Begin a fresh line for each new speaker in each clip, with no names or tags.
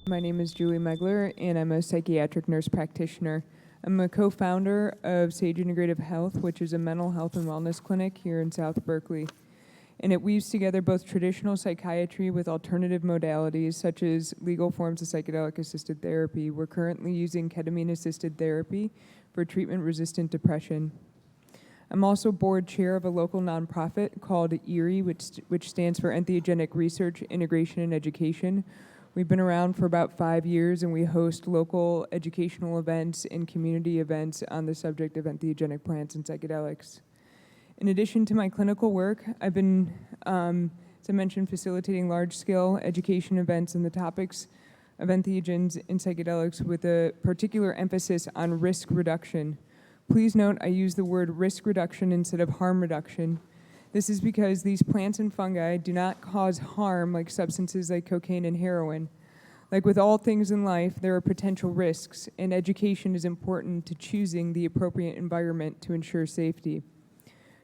My name is Julie Megler, and I'm a psychiatric nurse practitioner. I'm a co-founder of Sage Integrative Health, which is a mental health and wellness clinic here in South Berkeley. And it weaves together both traditional psychiatry with alternative modalities, such as legal forms of psychedelic-assisted therapy. We're currently using ketamine-assisted therapy for treatment-resistant depression. I'm also board chair of a local nonprofit called ERIE, which stands for Entheogenic Research, Integration, and Education. We've been around for about 5 years, and we host local educational events and community events on the subject of entheogenic plants and psychedelics. In addition to my clinical work, I've been, as I mentioned, facilitating large-scale education events on the topics of entheogens and psychedelics with a particular emphasis on risk reduction. Please note I use the word risk reduction instead of harm reduction. This is because these plants and fungi do not cause harm like substances like cocaine and heroin. Like with all things in life, there are potential risks, and education is important to choosing the appropriate environment to ensure safety.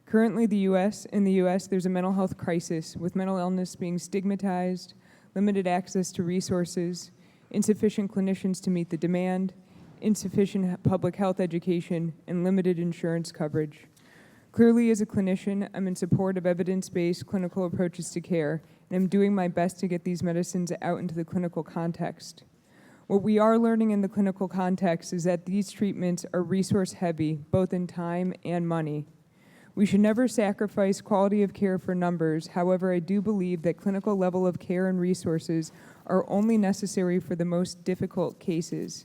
Currently, in the US, there's a mental health crisis, with mental illness being stigmatized, limited access to resources, insufficient clinicians to meet the demand, insufficient public health education, and limited insurance coverage. Clearly, as a clinician, I'm in support of evidence-based clinical approaches to care, and I'm doing my best to get these medicines out into the clinical context. What we are learning in the clinical context is that these treatments are resource-heavy, both in time and money. We should never sacrifice quality of care for numbers. However, I do believe that clinical level of care and resources are only necessary for the most difficult cases.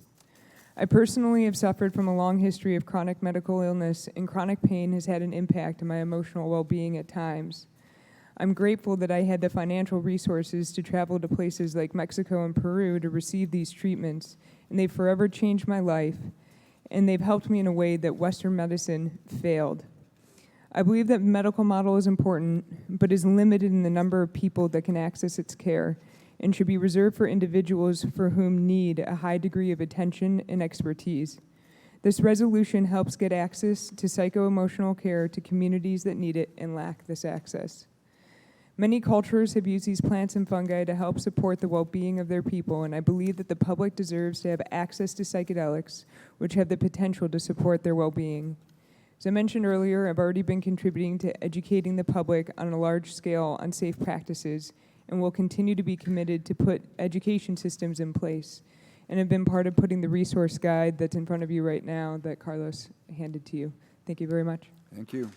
I personally have suffered from a long history of chronic medical illness, and chronic pain has had an impact on my emotional well-being at times. I'm grateful that I had the financial resources to travel to places like Mexico and Peru to receive these treatments, and they've forever changed my life, and they've helped me in a way that Western medicine failed. I believe that the medical model is important, but is limited in the number of people that can access its care, and should be reserved for individuals for whom need a high degree of attention and expertise. This resolution helps get access to psycho-emotional care to communities that need it and lack this access. Many cultures have used these plants and fungi to help support the well-being of their people, and I believe that the public deserves to have access to psychedelics, which have the potential to support their well-being. As I mentioned earlier, I've already been contributing to educating the public on a large scale on safe practices, and will continue to be committed to put education systems in place, and have been part of putting the resource guide that's in front of you right now that Carlos handed to you. Thank you very much.
Thank you.